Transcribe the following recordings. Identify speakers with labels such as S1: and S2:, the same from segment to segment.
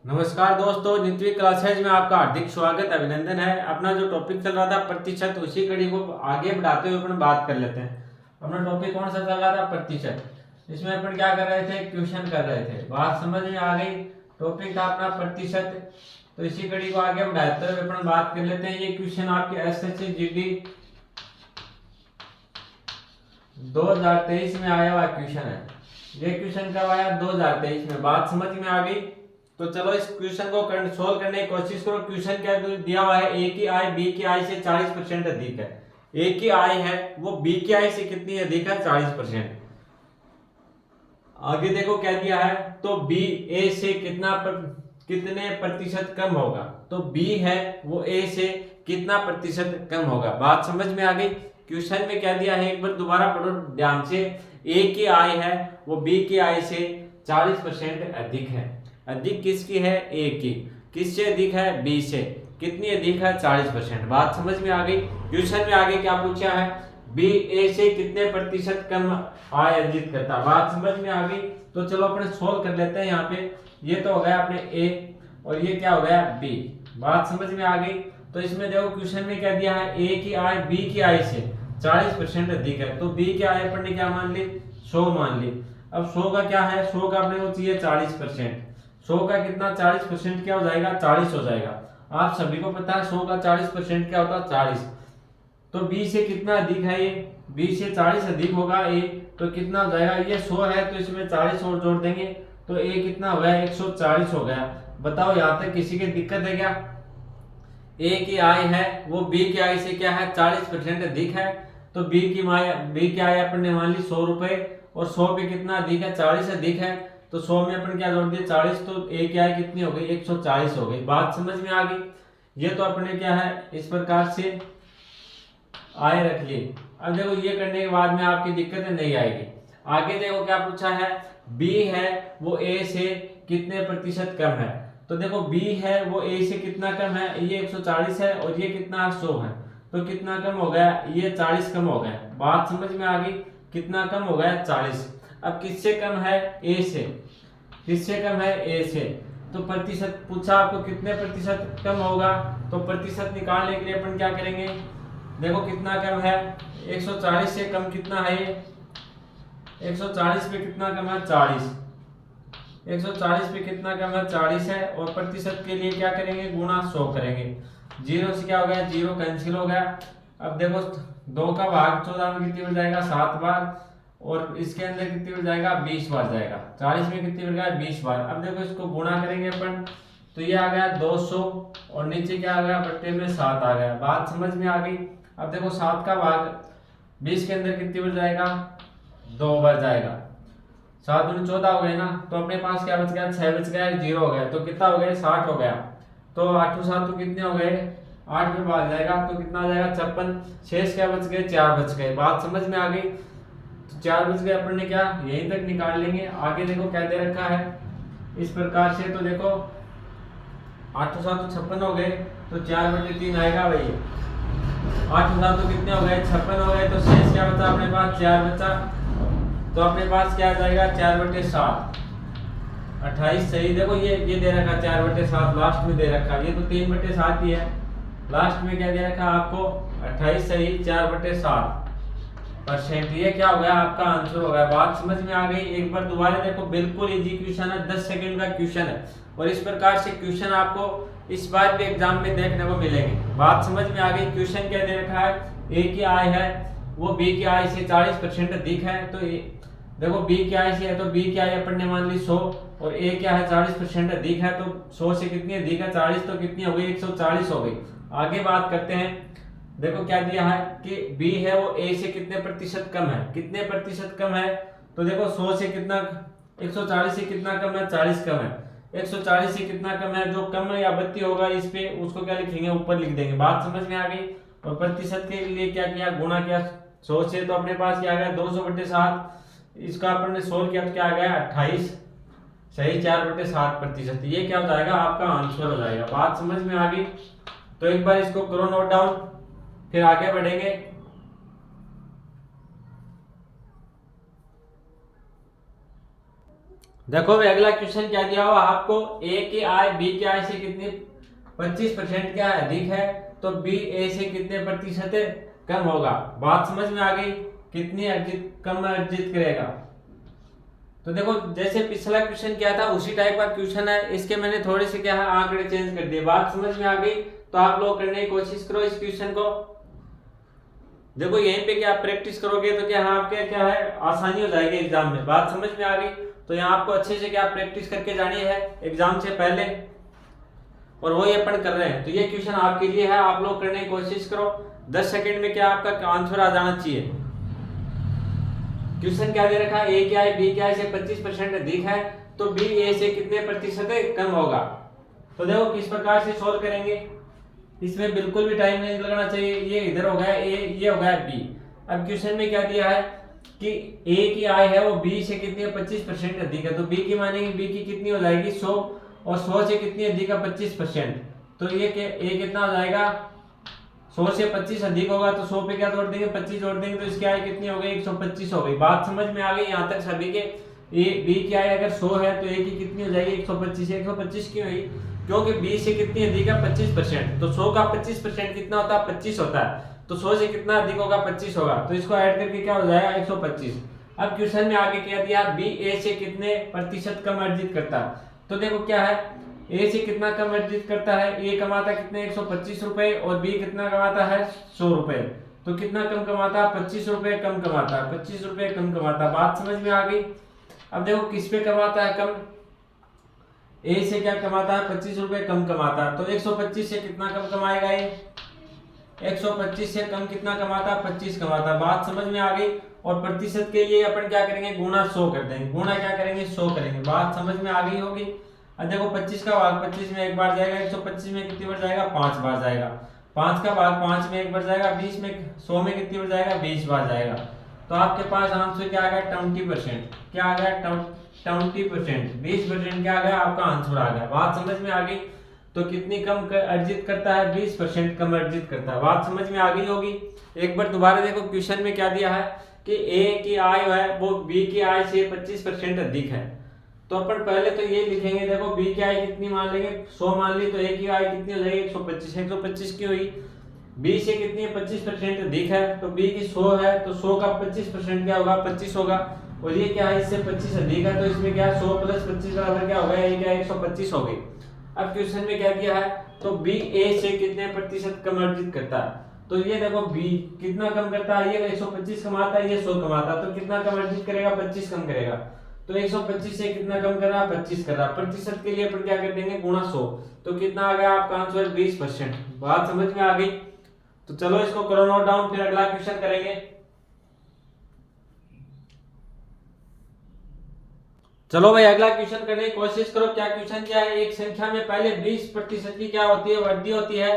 S1: नमस्कार दोस्तों, नित्य क्लासेज में आपका हार्दिक स्वागत अभिनंदन है। अपना जो टॉपिक चल रहा था प्रतिशत, उसी कड़ी को आगे बढ़ाते हुए अपन बात कर लेते हैं। अपना टॉपिक कौन सा चल रहा था? प्रतिशत। इसमें अपन क्या कर रहे थे? क्वेश्चन कर रहे थे। बात समझ में आ गई? टॉपिक था अपना प्रतिशत। तो इसी कड़ी को आगे बढ़ाते हुए अपन बात कर लेते हैं। ये क्वेश्चन आपके SSC GD 2023 में आया हुआ क्वेश्चन है। ये क्वेश्चन कब आया? 2023 में। बात समझ में आ गई? तो चलो इस क्वेश्चन को सोल्व करने की कोशिश करो। क्वेश्चन क्या दिया हुआ है? ए की आय बी की आय से 40% अधिक है। ए की आय है वो बी की आय से कितनी अधिक है? 40%। आगे देखो क्या दिया है, तो बी ए से कितने प्रतिशत कम होगा। तो बी है वो ए से कितना प्रतिशत कम होगा। बात समझ में आ गई? क्वेश्चन में क्या दिया है एक बार दोबारा पढ़ो ध्यान से। ए की आय है वो बी की आय से 40% अधिक है। अधिक किसकी है? ए की। किससे अधिक है? बी से। कितनी अधिक है? 40%। बात समझ में आ गई? क्वेश्चन में आगे क्या पूछा है? बी ए से कितने प्रतिशत कम आय अर्जित करता। बात समझ में आ गई? तो चलो अपने सोल्व कर लेते हैं। यहाँ पे ये तो हो गया अपने ए और ये क्या हो गया? बी। बात समझ में आ गई? तो इसमें देखो क्वेश्चन में क्या दिया है? ए की आय बी की आय से 40% अधिक है। तो बी की आय अपन ने क्या मान ली? 100 मान ली। अब 100 का क्या है? 100 का अपने को चाहिए 40%। 100 का कितना? 40% क्या हो जाएगा? 40 हो जाएगा। आप सभी को पता है 100 का 40% क्या होता है? 40। तो बी से कितना अधिक है? ये बी से 40 अधिक होगा ए। तो कितना हो जाएगा? ये 100 है तो इसमें 40 और जोड़ देंगे तो ए कितना हो गया? 140 हो गया। बताओ यहां तक किसी की दिक्कत है क्या? ए की आय है वो बी की आय से क्या है? 40% अधिक है। तो बी की आय अपन ने मान ली 100 रुपए और 100 पे कितना अधिक है? 40 अधिक है। तो 100 में अपन क्या जोड़ दिया? 40। तो ए की आय कितनी हो गई? 140 हो गई। बात समझ में आ गई? ये तो अपने क्या है इस प्रकार से आय रख ली। अब देखो ये करने के बाद में आपकी दिक्कत नहीं आएगी। आगे देखो क्या पूछा है? बी है वो ए से कितने प्रतिशत कम है। तो देखो बी है वो ए से कितना कम है? ये 140 है और ये कितना? 100 है। तो कितना कम हो गया? ये 40 कम हो गया। बात समझ में आ गई? कितना कम हो गया? 40। अब किससे कम है? ए से। किससे कम है? ए से। तो प्रतिशत पूछा आपको कितने प्रतिशत कम होगा। तो प्रतिशत निकालने के लिए अपन क्या करेंगे? देखो कितना कम है? 140 से कम कितना है? ये 140 पे कितना कम है? 40। 140 पे कितना कम है? 40 है। और प्रतिशत के लिए क्या करेंगे? गुणा 100 करेंगे। जीरो से क्या हो गया? जीरो कैंसिल हो गया। अब देखो 2 का भाग 14 में कितनी बढ़ जाएगा? 7 बार। और इसके अंदर कितनी बढ़ जाएगा? 20 बार जाएगा। 40 में कितनी बढ़ जाएगा? 20 बार। अब देखो इसको गुणा करेंगे अपन तो ये आ गया 200 और नीचे क्या आ गया? बट्टे में 7 आ गया। बात समझ में आ गई? अब देखो 7 का भाग 20 के अंदर कितनी बार जाएगा? 2 बार जाएगा। 7 दूनी 14 हो गए ना। तो अपने पास क्या बच गया? 6 बच गया, 0 हो गया। तो कितना हो गया? 60 हो गया। तो 8 7 तो कितने हो गए? 8 में भाग जाएगा तो कितना आ जाएगा? 56। शेष क्या बच गए? 4 बच गए। बात समझ में आ गई? तो 4 बच गए। अपन ने क्या यहीं तक निकाल लेंगे। आगे देखो क्या दे रखा है इस प्रकार से। तो देखो 8 7 तो 56 हो गए। तो 4/3 आएगा भाई। 8 7 तो कितने हो गए? 56 हो गए। तो शेष क्या बचा अपने पास? 4 बचा। तो अपने पास क्या आ जाएगा? 4/7। 28 सही। देखो ये दे रखा 4/7 लास्ट में दे रखा। ये तो 3/7 ही है। लास्ट में क्या दे रखा आपको? 28 सही। 4/7%। ये क्या हो गया? आपका आंसर हो गया। बात समझ में आ गई? एक बार दोबारा देखो, बिल्कुल इजी क्वेश्चन है, 10 सेकंड का क्वेश्चन है। और इस प्रकार से क्वेश्चन आपको इस बार भी एग्जाम में देखने को मिलेंगे। बात समझ में आ गई? क्वेश्चन क्या दे रखा है? ए की आय है वो बी की आय से 40% अधिक है। तो देखो बी की आय से है तो बी की आय अपन ने मान ली 100 और ए क्या है? 40% अधिक है। तो 100 से कितनी अधिक है? 40। तो कितनी हो गई? 140 हो गई। आगे बात करते हैं। देखो क्या दिया है कि बी है वो ए से कितने प्रतिशत कम है। कितने प्रतिशत कम है? तो देखो 100 से कितना, 140 से कितना कम है? 40 कम है। 140 से कितना कम है? जो कम या बत्ती होगा इस पे उसको क्या लिखेंगे? ऊपर लिख देंगे। बात समझ में आ गई? और प्रतिशत के लिए क्या किया? गुणा किया 100 से। तो अपने पास क्या आ गया? 200/7। इसका अपन ने सोल्व किया तो क्या आ गया? 28 सही। 4/7%। ये क्या हो जाएगा? आपका आंसर हो जाएगा। बात समझ में आ गई? तो एक बार इसको करो नोट डाउन, फिर आगे बढ़ेंगे। देखो भाई अगला क्वेश्चन क्या दिया हुआ आपको, ए की आय बी की आय से कितनी 25% क्या अधिक है, तो बी ए से कितने प्रतिशत कम होगा। बात समझ में आ गई, कितनी अर्जित कम अर्जित करेगा। तो देखो जैसे पिछला क्वेश्चन क्या था उसी टाइप का क्वेश्चन है, इसके मैंने थोड़े से क्या है आंकड़े चेंज कर दिए। बात समझ में आ गई, तो आप लोग करने की कोशिश करो इस क्वेश्चन को। देखो यहीं पे क्या प्रैक्टिस करोगे तो क्या आपके क्या है आसानी हो जाएगी एग्जाम में। बात समझ में आ गई, तो यहाँ आपको अच्छे से क्या प्रैक्टिस करके जानी है एग्जाम से पहले, और वही अपन कर रहे हैं। तो ये क्वेश्चन आपके लिए है, आप लोग करने की कोशिश करो। 10 सेकंड में क्या आपका आंसर आ जाना चाहिए। क्वेश्चन क्या दे रखा है, ए की आय बी की आय से 25% अधिक है, तो बी ए से कितने प्रतिशत कम होगा। तो देखो किस प्रकार से सोल्व करेंगे, इसमें बिल्कुल भी टाइम नहीं लगना चाहिए। ये इधर हो गया ए, ये हो गया बी। अब क्वेश्चन में क्या दिया है कि ए की आय है वो बी से कितनी है 25% अधिक है, तो बी की मानेंगे बी की कितनी हो जाएगी 100, और 100 से कितनी अधिक है 25%, तो ये ए कितना हो जाएगा 100 से 25 अधिक होगा, तो 100 पे क्या जोड़ देंगे 25 जोड़ देंगे, तो इसकी आय कितनी हो गई 125 हो गई। बात समझ में आ गई यहाँ तक सभी के। ए बी की आय अगर 100 है तो ए की कितनी हो जाएगी 125। 125 क्यों हुई, क्योंकि बी से कितनी अधिक है 25%, तो 100 का 25% कितना होता है 25 होता है, तो 100 से कितना अधिक होगा 25 होगा, तो इसको ऐड करके क्या हो जाएगा 125। अब क्वेश्चन में आगे क्या दिया, बी ए से कितने प्रतिशत कम अर्जित करता है। तो देखो क्या है, ए से कितना कम अर्जित करता है, ए कमाता कितने 125 रुपए, और बी कितना कमाता है 100 रुपए, तो कितना कम कमाता है 25 रुपए कम कमाता है, 25 रुपए कम कमाता है। बात समझ में आ गई। अब देखो किस पे कमाता है कम, ए से क्या कमाता है 25 रुपए कम कमाता है, तो 125 से कितना कम कमाएगा ये 125 से कम कितना कमाता है 25 कमाता है। बात समझ में आ गई। और प्रतिशत के लिए अपन क्या करेंगे गुणा 100 कर देंगे, गुणा क्या करेंगे 100 करेंगे। बात समझ में आ गई होगी। अब देखो 25 का भाग 25 में एक बार जाएगा, 125 में कितनी बार जाएगा 5 बार जाएगा, 5 का भाग 5 में एक बार जाएगा, 20 में 100 में कितनी बार जाएगा 20 बार जाएगा। तो आपके पास आंसर क्या आ गया 20%, क्या आ गया 20%, 20% क्या आ गया आपका आंसर आ गया। बात समझ में आ गई। तो कितनी कम अर्जित करता है 20% कम अर्जित करता है। बात समझ में आ गई होगी। एक बार दोबारा देखो क्वेश्चन में क्या दिया है कि ए की आय है वो बी की आय से 25% अधिक है, तो अपन पहले तो ये लिखेंगे। देखो बी की आय कितनी मान लेंगे 100 मान ली, तो ए की आय कितनी हो जाएगी 125। 125 की हुई, बी से कितनी है 25% अधिक है, तो बी की 100 है, तो 100 का 25% क्या होगा 25 होगा, और ये क्या है इससे 25 अधिक है, तो इसमें क्या 100 प्लस 25 बराबर क्या होगा ये क्या 125 हो गई। अब क्वेश्चन में क्या दिया है, तो बी ए से कितने प्रतिशत कम अर्जित करता है। तो ये देखो बी कितना कम करता है, ये 125 कमाता है, ये 100 कमाता है, तो कितना कम अर्जित करेगा 25 कम करेगा, तो 125 से कितना कम कर रहा है 25 कर रहा है। प्रतिशत के लिए अपन क्या कर देंगे गुणा 100, तो कितना आ गया आपका आंसर 20%। बात समझ में आ गई। तो चलो इसको करो नोट डाउन, फिर अगला क्वेश्चन करेंगे। चलो भाई अगला क्वेश्चन करने की कोशिश करो। क्या क्वेश्चन क्या है, एक संख्या में पहले 20% की क्या होती है वृद्धि होती है,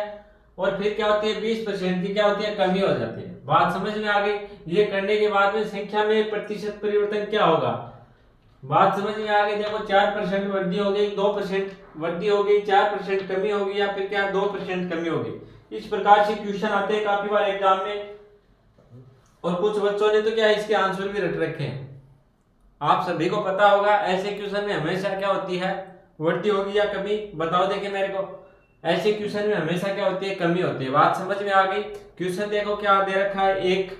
S1: और फिर क्या होती है 20% की क्या होती है कमी हो जाती है। बात समझ में आ गई। ये करने के बाद में संख्या में प्रतिशत परिवर्तन क्या होगा, बात समझ में आ गई। देखो 4% वृद्धि हो गई, 2% वृद्धि हो गई, 4% कमी होगी, या फिर क्या 2% कमी होगी। इस प्रकार से क्वेश्चन आते हैं काफी बार एग्जाम में, और कुछ बच्चों ने तो क्या इसके आंसर भी रट रखे हैं। आप सभी को पता होगा ऐसे क्वेश्चन में हमेशा क्या होती है वृद्धि होगी या कमी, बताओ देखिए मेरे को। ऐसे क्वेश्चन में हमेशा क्या होती है कमी होती है। बात समझ में आ गई। क्वेश्चन देखो क्या दे रखा है, एक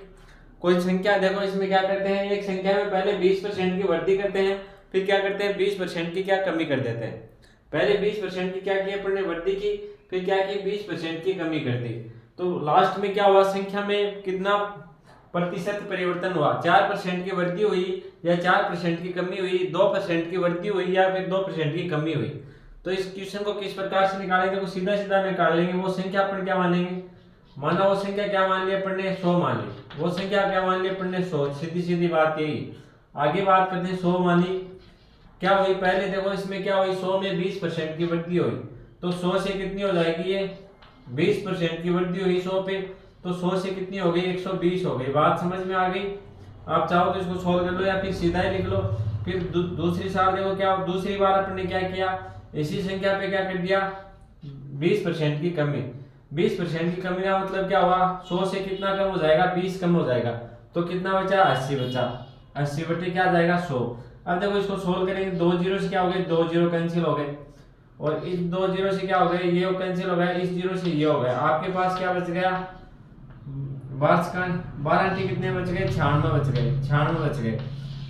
S1: कोई संख्या, देखो इसमें क्या करते हैं एक संख्या में पहले 20% की वृद्धि करते हैं, फिर क्या करते हैं 20% की क्या कमी कर देते हैं। पहले 20% की क्या की अपन ने वृद्धि की, फिर क्या की 20% की कमी कर दी, तो लास्ट में क्या हुआ संख्या में कितना प्रतिशत परिवर्तन हुआ, 4% की वृद्धि हुई या 4% की कमी हुई, 2% की वृद्धि हुई या फिर 2% की कमी हुई। तो इस क्वेश्चन को किस प्रकार से निकालेंगे, तो सीधा सीधा निकाल लेंगे। वो संख्या अपन क्या मानेंगे, माना वो संख्या क्या मान ली अपन ने 100 मान ली, वो संख्या क्या मान ली अपन ने 100, सीधी सीधी बात यही। आगे बात करते हैं 100 मानी, क्या हुई पहले देखो इसमें क्या हुई 100 में 20% की वृद्धि हुई, तो 100 से कितनी हो जाएगी ये 20% की वृद्धि हुई 100 पे, तो 100 से कितनी हो गई 120 हो गई। बात समझ में आ गई। आप चाहो तो इसको सोल्व कर लो या फिर सीधा ही लिख लो। फिर दूसरी साल देखो क्या दूसरी बार अपन ने क्या किया, इसी संख्या पे क्या कर दिया 20% की कमी। 20% की कमी का मतलब क्या हुआ 100 से कितना कम हो जाएगा 20 कम हो जाएगा, तो कितना बचा 80 बचा, 80 बटे क्या जाएगा 100। अब देखो इसको सोल्व करेंगे, 2 जीरो से क्या हो गए, 2 जीरो कैंसिल हो गए, और इस 2 जीरो से क्या हो गए, ये कैंसिल हो गया, इस जीरो से ये हो गया। आपके पास क्या बच गया, 12 कितने बच गए, 96 बच गए, 96 बच गए।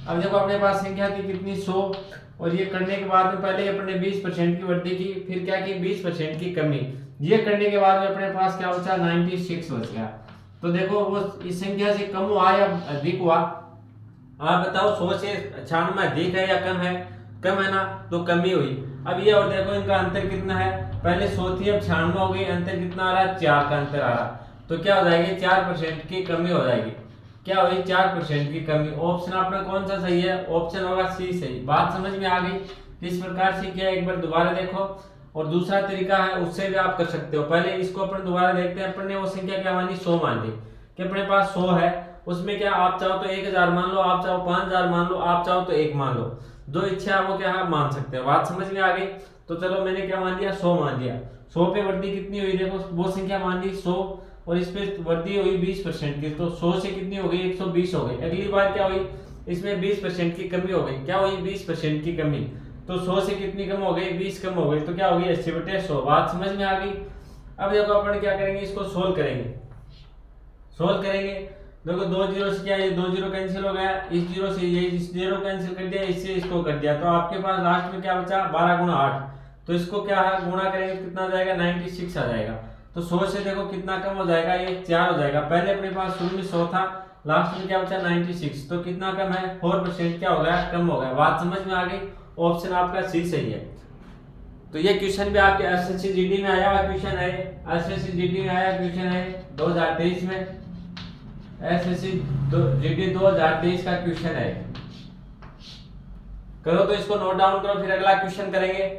S1: अब देखो अपने पास संख्या थी कितनी, 100, और ये करने के बाद में पहले अपने 20% की वृद्धि की, फिर क्या की 20% की कमी, ये करने के बाद में अपने पास क्या बचा, 96 बच गया। तो देखो वो इस संख्या से कम हुआ या अधिक हुआ, आप बताओ, 100 से 96 अधिक है या कम है, कम है ना, तो कमी हुई। अब ये और देखो इनका अंतर कितना है, पहले 100 थी अब 96 हो गई, अंतर कितना आ रहा है, 4 का अंतर आ रहा, तो क्या हो जाएगी, 4% की कमी हो जाएगी। क्या हुई, 4% की कमी। ऑप्शन अपना कौन सा सही है, ऑप्शन होगा सी सही। बात समझ में आ गई, किस प्रकार से किया, एक बार दोबारा देखो, और दूसरा तरीका है उससे भी आप कर सकते हो। पहले इसको अपन दोबारा देखते हैं, अपन ने वो संख्या क्या मानी, 100 मान ली, कि अपने पास 100 है, उसमें क्या आप चाहो तो 1000 मान लो, आप चाहो 5000 मान लो, आप चाहो तो 1 मान लो, जो इच्छा है वो क्या है मान सकते हो। बात समझ में आ गई, तो चलो मैंने क्या मान लिया, 100 मान लिया। 100 पे वृद्धि कितनी हुई, देखो वो संख्या मान ली 100, और इस पे वृद्धि हुई 20% की, तो 100 से कितनी हो गई, 120 हो गई। अगली बार क्या हुई, इसमें 20% की कमी हो गई, क्या हुई, 20% की कमी, तो 100 से कितनी कम हो गई, 20 कम हो गई, तो क्या होगी, 80/100। बात समझ में आ गई। अब देखो अपन क्या करेंगे, इसको सोल्व करेंगे, सोल्व करेंगे। देखो 2 जीरो से क्या, ये 2 जीरो कैंसिल हो गया, इस जीरो से ये इस जीरो कैंसिल कर दिया, इससे इसको कर दिया, तो आपके पास लास्ट में क्या बचा, 12 गुणा 8, तो इसको क्या है गुणा करेंगे, कितना आ जाएगा, 96 आ जाएगा। तो 100 से देखो कितना कम हो जाएगा, ये 4 हो जाएगा। पहले अपने पास शुरू में 100 था, लास्ट में क्या बचा, 96, तो कितना कम है, 4% क्या हो गया, कम हो गया। बात समझ में आ गई, ऑप्शन आपका सी सही है। तो ये क्वेश्चन भी आपके एसएससी जीडी में आया हुआ क्वेश्चन है, एसएससी जीडी में आया क्वेश्चन है 2023 में, एसएससी जीडी 2023 का क्वेश्चन है। करो तो इसको नोट डाउन करो, फिर अगला क्वेश्चन करेंगे।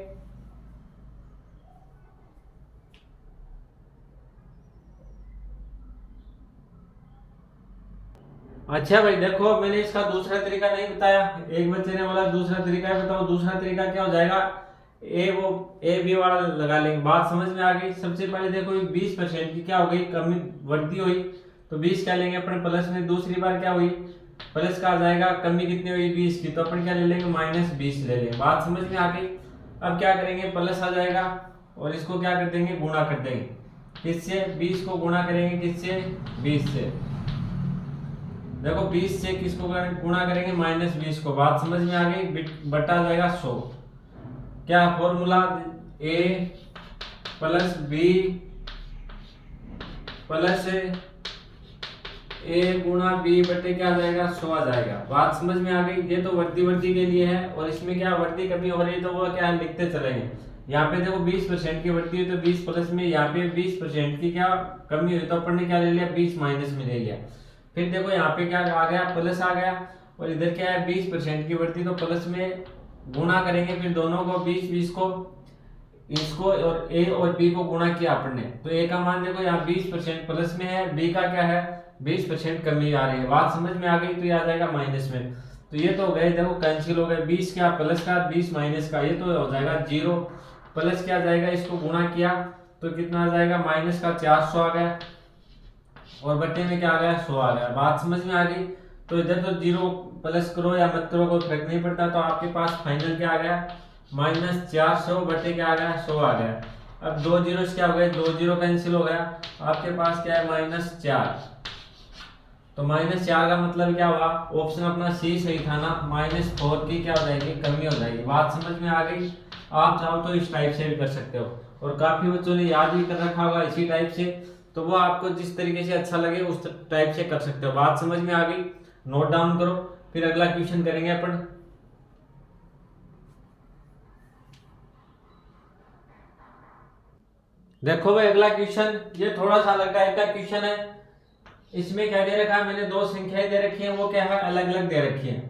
S1: अच्छा भाई देखो, मैंने इसका दूसरा तरीका नहीं बताया, एक बच्चे ने बोला दूसरा तरीका है, बताओ दूसरा तरीका क्या हो जाएगा, ए बी वाला लगा लेंगे। बात समझ में आ गई। सबसे पहले देखो 20% की क्या हो गई, कमी वृद्धि हुई, तो 20 क्या लेंगे अपन प्लस में, दूसरी बार क्या हुई, प्लस का आ जाएगा, कमी कितनी हुई 20 की, तो अपन क्या ले लेंगे, -20 ले लेंगे। बात समझ में आ गई। अब क्या करेंगे, प्लस आ जाएगा, और इसको क्या कर देंगे, गुणा कर देंगे, किससे, 20 को गुणा करेंगे किससे, 20 से। देखो 20 से किसको गुणा करेंगे, -20 को। बात समझ में आ गई, बटा जाएगा 100। क्या formula, a plus B plus a गुणा बी बटे क्या आ जाएगा, 100 आ जाएगा। बात समझ में आ गई। ये तो वृद्धि के लिए है, और इसमें क्या वृद्धि कमी हो रही है, तो वो क्या लिखते चलेंगे। यहाँ पे देखो 20% की वृद्धि हुई, तो 20 प्लस में, यहाँ पे 20% की क्या कमी हुई, तो अपन ने क्या ले लिया, 20 माइनस में ले लिया। फिर देखो यहाँ पे क्या आ गया, प्लस आ गया, और इधर क्या है 20% की वृद्धि, तो प्लस में गुणा करेंगे, फिर दोनों को 20 को, इसको और ए और बी को गुणा किया अपन ने, तो ए का मान देखो यहाँ 20% प्लस में है, बी का क्या है 20% कमी आ रही है। बात समझ में आ गई, तो ये आ जाएगा माइनस में। तो ये तो गए देखो कैंसिल हो गए, 20 क्या प्लस का, 20 माइनस का, ये तो हो जाएगा 0, प्लस क्या जाएगा, इसको गुणा किया तो कितना आ जाएगा, माइनस का 400 आ गया, और बट्टे में क्या आ गया, 100 आ गया। बात समझ में आ गई। तो इधर तो 0 प्लस करो या मत करो कोई फर्क नहीं पड़ता, तो आपके पास फाइनल क्या आ गया, -400 बटे क्या आ गया, 100 आ गया। अब 2 जीरो क्या हो गए, 2 जीरो कैंसिल हो गया, आपके पास क्या है -4, तो -4 का मतलब क्या हुआ, ऑप्शन अपना सी सही था ना, -4 की क्या हो जाएगी, कमी हो जाएगी। बात समझ में आ गई। आप चाहो तो इस टाइप से भी कर सकते हो, और काफी बच्चों ने याद भी कर रखा होगा इसी टाइप से, तो वो आपको जिस तरीके से अच्छा लगे उस टाइप से कर सकते हो। बात समझ में आ गई, नोट डाउन करो, फिर अगला क्वेश्चन करेंगे अपन। देखो भाई अगला क्वेश्चन, ये थोड़ा सा अलग टाइप का क्वेश्चन है। इसमें क्या दे रखा है, मैंने 2 संख्याएं दे रखी है, वो क्या है अलग अलग दे रखी है।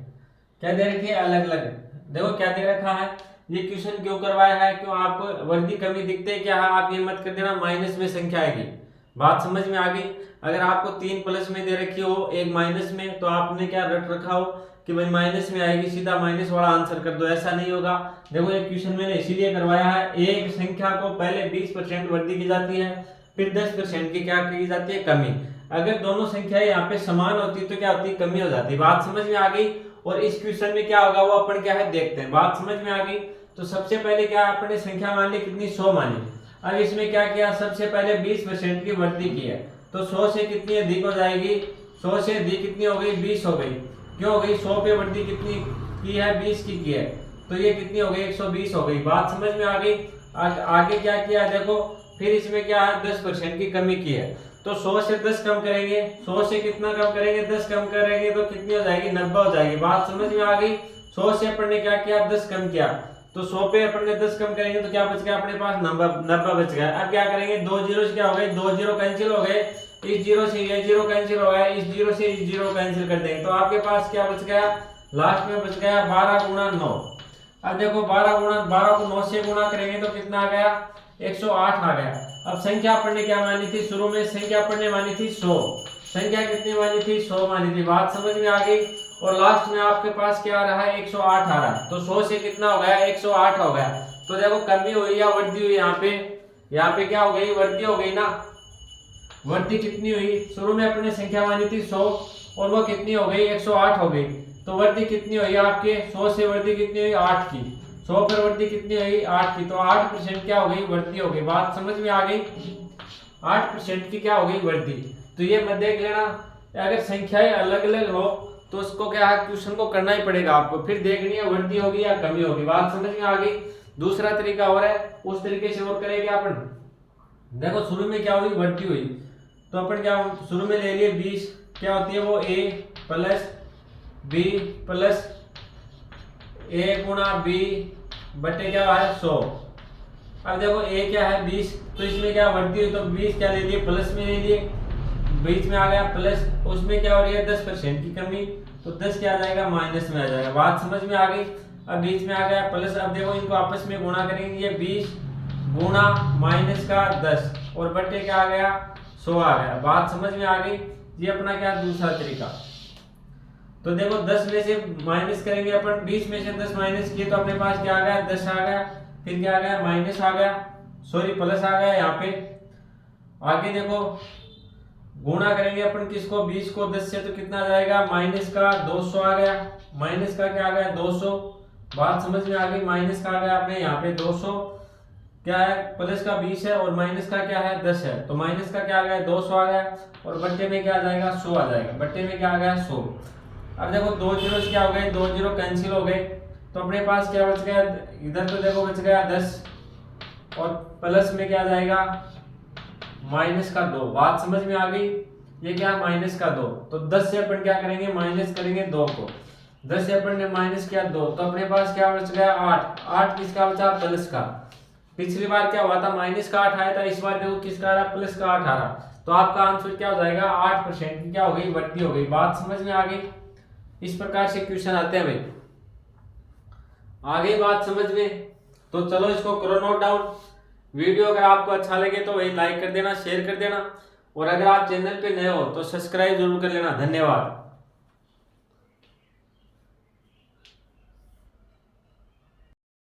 S1: क्या दे रखी है, अलग अलग। देखो क्या दे रखा है, ये क्वेश्चन क्यों करवाया है, क्यों आपको वर्दी कमी दिखते है क्या, आप ये मत कर देना माइनस में संख्या आएगी। बात समझ में आ गई। अगर आपको 3 प्लस में दे रखी हो, 1 माइनस में, तो आपने क्या रट रखा हो कि भाई माइनस में आएगी, सीधा माइनस वाला आंसर कर दो, ऐसा नहीं होगा। देखो ये क्वेश्चन मैंने इसीलिए करवाया है, एक संख्या को पहले 20% वृद्धि की जाती है, फिर 10% की क्या की जाती है, कमी। अगर दोनों संख्याएं यहाँ पे समान होती तो क्या होती, कमी हो जाती। बात समझ में आ गई। और इस क्वेश्चन में क्या होगा वो अपन क्या है देखते हैं। बात समझ में आ गई। तो सबसे पहले क्या अपने संख्या मान ली कितनी 100 मानी। अब इसमें क्या किया, सबसे पहले 20% की वृद्धि की है। तो 100 से कितनी अधिक हो जाएगी, 100 से अधिक कितनी हो गई 20 हो गई। क्यों हो गई, 100 पे वृद्धि कितनी की है 20 की है, तो ये कितनी हो गई 120 हो गई। बात समझ में आ गई। आगे क्या किया देखो, फिर इसमें क्या है 10% की कमी की है। तो 100 से 10 कम करेंगे, 100 से कितना कम करेंगे 10 कम करेंगे तो कितनी हो जाएगी 90 हो जाएगी। बात समझ में आ गई। 100 से अपन ने क्या किया 10 कम किया, तो 100 पे अपन ने 10 कम करेंगे तो क्या बच गया अपने पास 90 बच गया। अब क्या करेंगे, 2 जीरो क्या हो गए, 2 जीरो कैंसिल हो गए, इस जीरो से ये जीरो कैंसिल हो गया, इस जीरो से इस जीरो कैंसिल कर देंगे तो आपके पास क्या बच गया, लास्ट में बच गया 12 गुणा 9। अब देखो 12 को 9 से गुणा करेंगे तो कितना आ गया 108 आ गया। अब संख्या अपन ने क्या मानी थी, शुरू में संख्या अपन ने मानी थी 100, संख्या कितनी मानी थी 100 मानी थी। बात समझ में आ गई। और लास्ट में आपके पास क्या आ रहा है 108 आ रहा है। तो 100 से कितना हो गया 108 हो गया। तो देखो कमी हुई या वृद्धि हुई, यहाँ पे क्या हो गई वृद्धि हो गई ना। वृद्धि कितनी हुई, शुरू में अपने संख्या मानी थी 100 और वो कितनी हो गई 108 हो गई। तो वृद्धि कितनी हुई आपके 100 से वृद्धि कितनी हुई 8 की, 100 पर वृद्धि कितनी हुई 8 की, तो 8% क्या हो गई वृद्धि हो गई। बात समझ में आ गई। 8% की क्या हो गई वृद्धि। तो ये मत देख लेना, अगर संख्याएं अलग अलग हो तो उसको क्या है क्वेश्चन को करना ही पड़ेगा आपको, फिर देखनी है वृद्धि होगी या कमी होगी। बात समझ में आ गई। दूसरा तरीका और है, उस तरीके से और करेंगे अपन। देखो शुरू में क्या हुई वृद्धि हुई, तो अपन क्या शुरू में ले लिए 20, क्या होती है वो a plus b plus a गुणा b बटे क्या है 100। अब देखो a क्या है 20, तो इसमें क्या वृद्धि हुई तो 20 क्या ले लिए प्लस में ले लिए, बीच में आ गया प्लस, उसमें क्या हो रही है 10% की कमी, तो 10 क्या आ जाएगा माइनस में आ जाएगा। बात समझ में आ गई। अब बीच में आ गया प्लस, अब देखो इनको आपस में गुणा करेंगे, ये 20 गुणा माइनस का 10 और बट्टे क्या आ गया 100 आ गया। बात समझ में आ गई। ये अपना क्या दूसरा तरीका। तो देखो 10 में से माइनस करेंगे अपन, 20 में से 10 माइनस किए तो अपने पास क्या आ गया 10 आ गया, फिर क्या आ गया माइनस आ गया, सॉरी प्लस आ गया यहाँ पे। आगे देखो गुणा करेंगे अपन किसको 20 को 10 से, तो कितना आ जाएगा माइनस का 200 आ गया, माइनस का क्या आ गया 200। बात समझ में आ गई। माइनस का आ गया अपने यहाँ पे 200, क्या है प्लस का 20 है और माइनस का क्या है 10 है, तो माइनस का क्या आ गया 200 आ गया और बट्टे में क्या आ जाएगा 100 आ जाएगा, बट्टे में क्या आ गया 100। अब देखो 2 जीरो क्या हो गए, 2 जीरो कैंसिल हो गए, तो अपने पास क्या बच गया, इधर तो देखो बच गया 10 और प्लस में क्या आ जाएगा माइनस का 2। बात समझ में आ गई। ये क्या माइनस का 2, तो 10 से अपन क्या करेंगे माइनस करेंगे 2 को, 10 से अपन ने माइनस किया 2, तो अपने पास क्या बच गया 8। 8 किसका बचा प्लस का। पिछली बार क्या हुआ था माइनस का 8 आया था, इस बार देखो किसका आ रहा प्लस का 8 आ रहा, तो आपका आंसर क्या हो जाएगा 8% की क्या हो गई वृद्धि हो गई। बात समझ में आ गई। इस प्रकार से क्वेश्चन आते हैं भाई। आ गई बात समझ में। तो चलो इसको करो नोट डाउन। वीडियो अगर आपको अच्छा लगे तो वही लाइक कर देना, शेयर कर देना, और अगर आप चैनल पे नए हो तो सब्सक्राइब जरूर कर लेना। धन्यवाद।